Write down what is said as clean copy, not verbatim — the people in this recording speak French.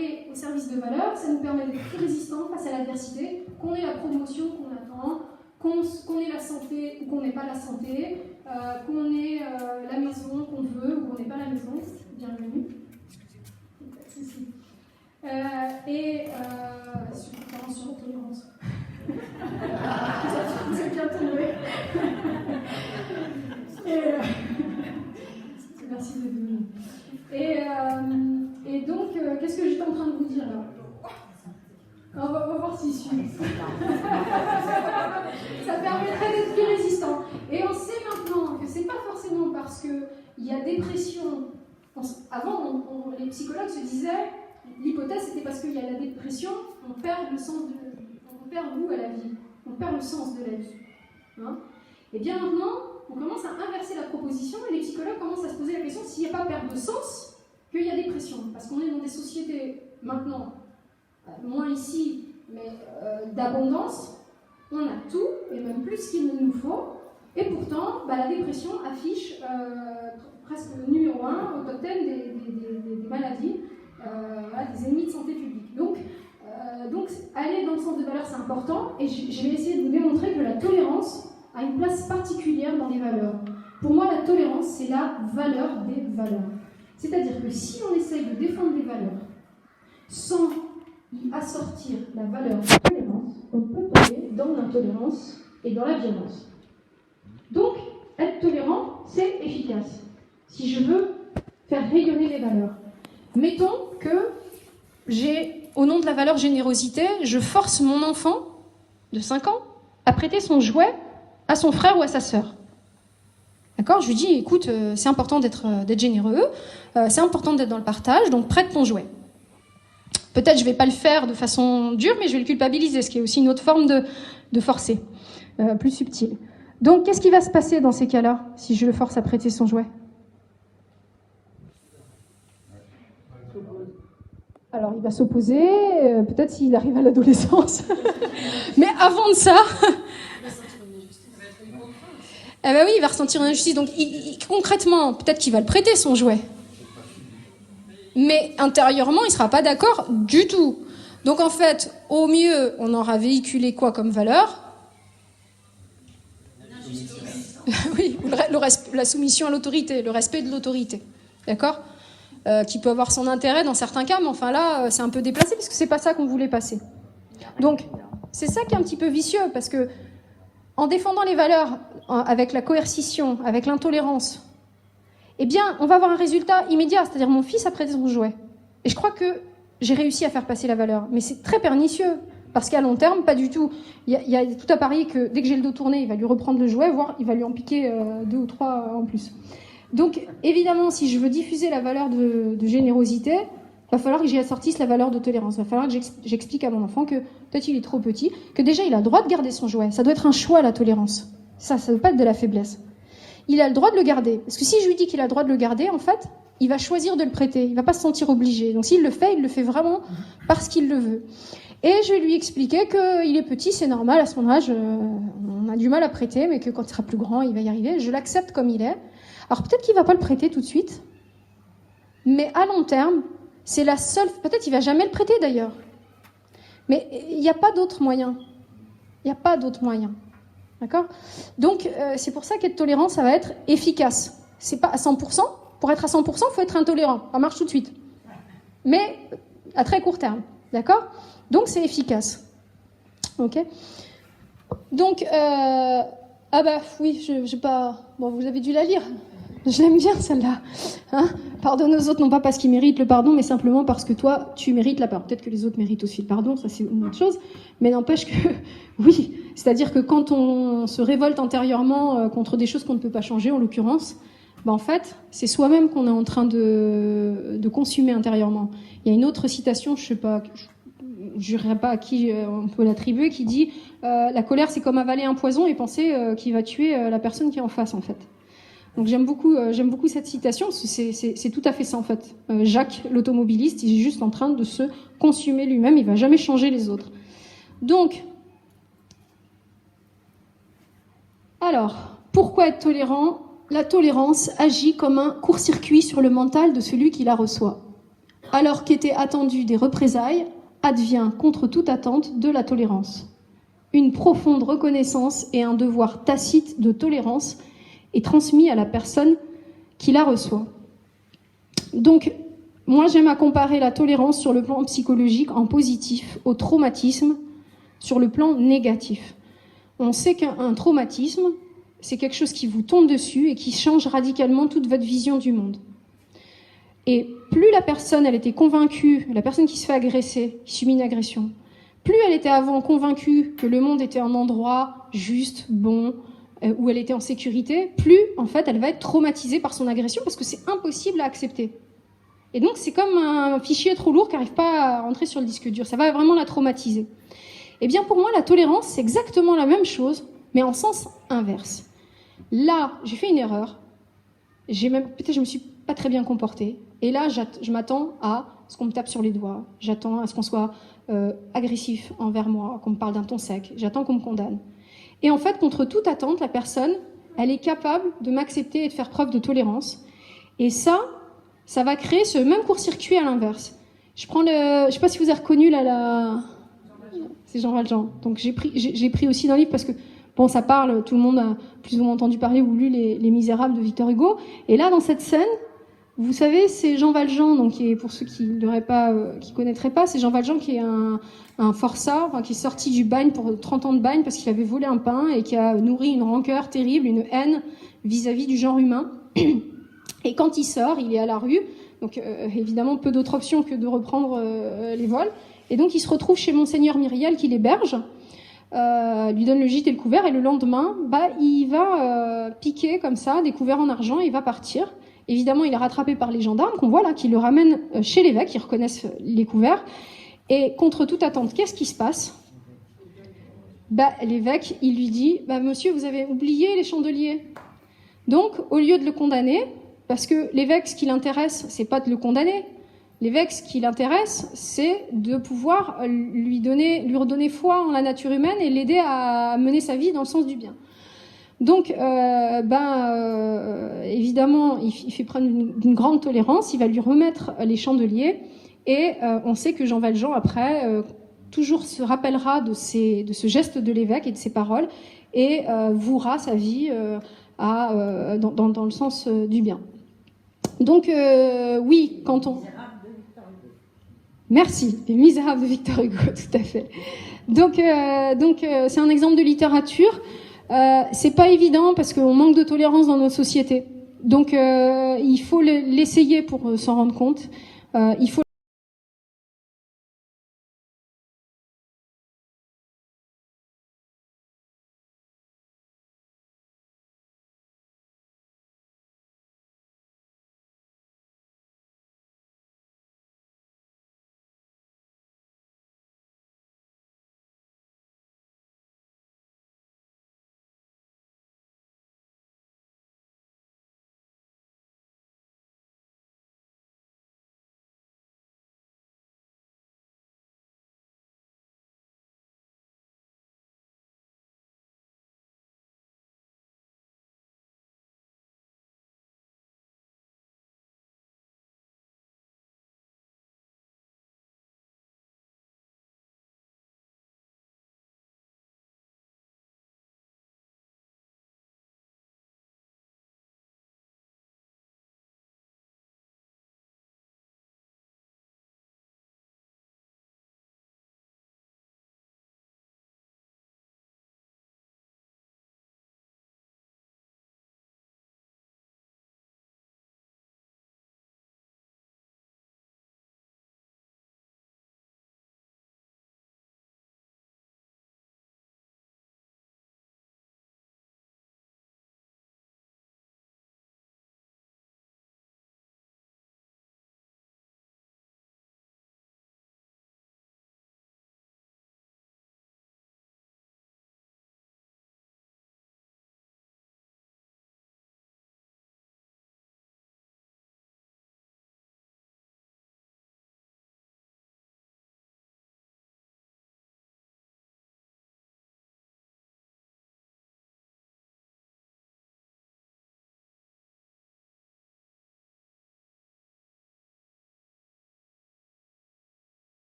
aller au service de valeurs, ça nous permet d'être plus résistants face à l'adversité, qu'on ait la promotion qu'on attend, qu'on ait la santé ou qu'on n'ait pas la santé, qu'on ait la maison qu'on veut ou qu'on n'ait pas la maison. Bienvenue. Sur tolérance. Vous êtes bien tombé. Merci d'être venu. Et donc, qu'est-ce que j'étais en train de vous dire là? On va voir s'il suit. Ça permettrait d'être plus résistant. Et on sait maintenant que c'est pas forcément parce qu'il y a dépression. Avant, les psychologues se disaient, l'hypothèse c'était parce qu'il y a la dépression, on perd goût à la vie, on perd le sens de la vie. Hein? Et bien maintenant, on commence à inverser la proposition et les psychologues commencent à se poser la question s'il n'y a pas perte de sens qu'il y a dépression. Parce qu'on est dans des sociétés maintenant, moins ici, mais d'abondance, on a tout et même plus qu'il ne nous faut. Et pourtant, la dépression affiche presque le numéro 1 au top 10 des maladies, des ennemis de santé publique. Donc, aller dans le sens de valeur, c'est important. Et je vais essayer de vous démontrer que la tolérance a une place particulière dans les valeurs. Pour moi, la tolérance, c'est la valeur des valeurs. C'est-à-dire que si on essaye de défendre des valeurs sans y assortir la valeur de tolérance, on peut tomber dans l'intolérance et dans la violence. Donc, être tolérant, c'est efficace. Si je veux faire rayonner les valeurs. Mettons que au nom de la valeur générosité, je force mon enfant de 5 ans à prêter son jouet à son frère ou à sa sœur. D'accord ? Je lui dis, écoute, c'est important d'être généreux, c'est important d'être dans le partage, donc prête ton jouet. Peut-être je ne vais pas le faire de façon dure, mais je vais le culpabiliser, ce qui est aussi une autre forme de forcer, plus subtile. Donc, qu'est-ce qui va se passer dans ces cas-là, si je le force à prêter son jouet ? Alors, il va s'opposer, peut-être s'il arrive à l'adolescence. Mais avant de ça... Eh ben oui, il va ressentir une injustice. Donc, concrètement, peut-être qu'il va le prêter, son jouet. Mais intérieurement, il ne sera pas d'accord du tout. Donc, en fait, au mieux, on aura véhiculé quoi comme valeur ? Oui, la soumission à l'autorité, le respect de l'autorité. D'accord ? Qui peut avoir son intérêt dans certains cas, mais enfin là, c'est un peu déplacé, parce que c'est pas ça qu'on voulait passer. Donc, c'est ça qui est un petit peu vicieux, parce que en défendant les valeurs avec la coercition, avec l'intolérance, eh bien, on va avoir un résultat immédiat, c'est-à-dire mon fils a prêté son jouet. Et je crois que j'ai réussi à faire passer la valeur. Mais c'est très pernicieux, parce qu'à long terme, pas du tout. Il y a tout à parier que dès que j'ai le dos tourné, il va lui reprendre le jouet, voire il va lui en piquer 2 ou 3 en plus. Donc, évidemment, si je veux diffuser la valeur de générosité, il va falloir que j'y assortisse la valeur de tolérance. Il va falloir que j'explique à mon enfant que peut-être il est trop petit, que déjà il a le droit de garder son jouet. Ça doit être un choix, la tolérance. Ça ne veut pas être de la faiblesse. Il a le droit de le garder. Parce que si je lui dis qu'il a le droit de le garder, en fait, il va choisir de le prêter. Il ne va pas se sentir obligé. Donc s'il le fait vraiment parce qu'il le veut. Et je vais lui expliquer qu'il est petit, c'est normal, à son âge, on a du mal à prêter, mais que quand il sera plus grand, il va y arriver. Je l'accepte comme il est. Alors peut-être qu'il ne va pas le prêter tout de suite, mais à long terme, c'est la seule... Peut-être qu'il ne va jamais le prêter d'ailleurs. Mais il n'y a pas d'autre moyen. Il n'y a pas d'autre moyen. D'accord ? Donc c'est pour ça qu'être tolérant, ça va être efficace. C'est pas à 100%. Pour être à 100%, il faut être intolérant. Ça marche tout de suite. Mais à très court terme. D'accord ? Donc c'est efficace. Ok ? Donc, oui, j'ai pas... Bon, vous avez dû la lire. Je l'aime bien, celle-là. Hein ? Pardonne aux autres, non pas parce qu'ils méritent le pardon, mais simplement parce que toi, tu mérites la pardon. Peut-être que les autres méritent aussi le pardon, ça c'est une autre chose. Mais n'empêche que, oui, c'est-à-dire que quand on se révolte intérieurement contre des choses qu'on ne peut pas changer, en l'occurrence, en fait, c'est soi-même qu'on est en train de consumer intérieurement. Il y a une autre citation, je ne sais pas, je ne jurerai pas à qui on peut l'attribuer, qui dit la colère, c'est comme avaler un poison et penser qu'il va tuer la personne qui est en face, en fait. Donc j'aime beaucoup cette citation, parce que c'est tout à fait ça en fait. Jacques, l'automobiliste, il est juste en train de se consumer lui-même, il ne va jamais changer les autres. Donc, alors, pourquoi être tolérant ? La tolérance agit comme un court-circuit sur le mental de celui qui la reçoit. alors qu'était attendu des représailles, advient contre toute attente de la tolérance. Une profonde reconnaissance et un devoir tacite de tolérance est transmis à la personne qui la reçoit. Donc, moi j'aime à comparer la tolérance sur le plan psychologique en positif au traumatisme sur le plan négatif. On sait qu'un traumatisme, c'est quelque chose qui vous tombe dessus et qui change radicalement toute votre vision du monde. Et plus la personne, elle était convaincue, la personne qui se fait agresser, qui subit une agression, plus elle était avant convaincue que le monde était un endroit juste, bon, où elle était en sécurité, plus, en fait, elle va être traumatisée par son agression parce que c'est impossible à accepter. Et donc, c'est comme un fichier trop lourd qui n'arrive pas à rentrer sur le disque dur. Ça va vraiment la traumatiser. Eh bien, pour moi, la tolérance, c'est exactement la même chose, mais en sens inverse. Là, j'ai fait une erreur. Peut-être je me suis pas très bien comportée. Et là, je m'attends à ce qu'on me tape sur les doigts. J'attends à ce qu'on soit agressif envers moi, qu'on me parle d'un ton sec. J'attends qu'on me condamne. Et en fait, contre toute attente, la personne, elle est capable de m'accepter et de faire preuve de tolérance. Et ça va créer ce même court-circuit à l'inverse. Je sais pas si vous avez reconnu c'est Jean Valjean. Donc j'ai pris aussi dans le livre parce que bon, ça parle, tout le monde a plus ou moins entendu parler ou lu les Misérables de Victor Hugo. Et là, dans cette scène, vous savez, c'est Jean Valjean, donc qui est, pour ceux qui connaîtraient pas, c'est Jean Valjean qui est un forçat, enfin, qui est sorti du bagne pour 30 ans de bagne parce qu'il avait volé un pain et qui a nourri une rancœur terrible, une haine vis-à-vis du genre humain. Et quand il sort, il est à la rue, donc évidemment peu d'autres options que de reprendre les vols. Et donc il se retrouve chez Monseigneur Myriel qui l'héberge, lui donne le gîte et le couvert, et le lendemain, il va piquer comme ça des couverts en argent, et il va partir. Évidemment, il est rattrapé par les gendarmes qu'on voit là, qui le ramènent chez l'évêque, ils reconnaissent les couverts. Et contre toute attente, qu'est-ce qui se passe ? L'évêque, il lui dit, monsieur, vous avez oublié les chandeliers. Donc, au lieu de le condamner, parce que l'évêque, ce qui l'intéresse, c'est pas de le condamner. L'évêque, ce qui l'intéresse, c'est de pouvoir lui redonner foi en la nature humaine et l'aider à mener sa vie dans le sens du bien. Donc, évidemment, il fait preuve d'une grande tolérance. Il va lui remettre les chandeliers, et on sait que Jean Valjean, après, toujours se rappellera de ce geste de l'évêque et de ses paroles, et vouera sa vie dans le sens du bien. Donc, oui, quand on... Merci, Les Misérables de Victor Hugo, tout à fait. Donc, c'est un exemple de littérature. C'est pas évident parce qu'on manque de tolérance dans notre société. Donc, il faut l'essayer pour s'en rendre compte. Il faut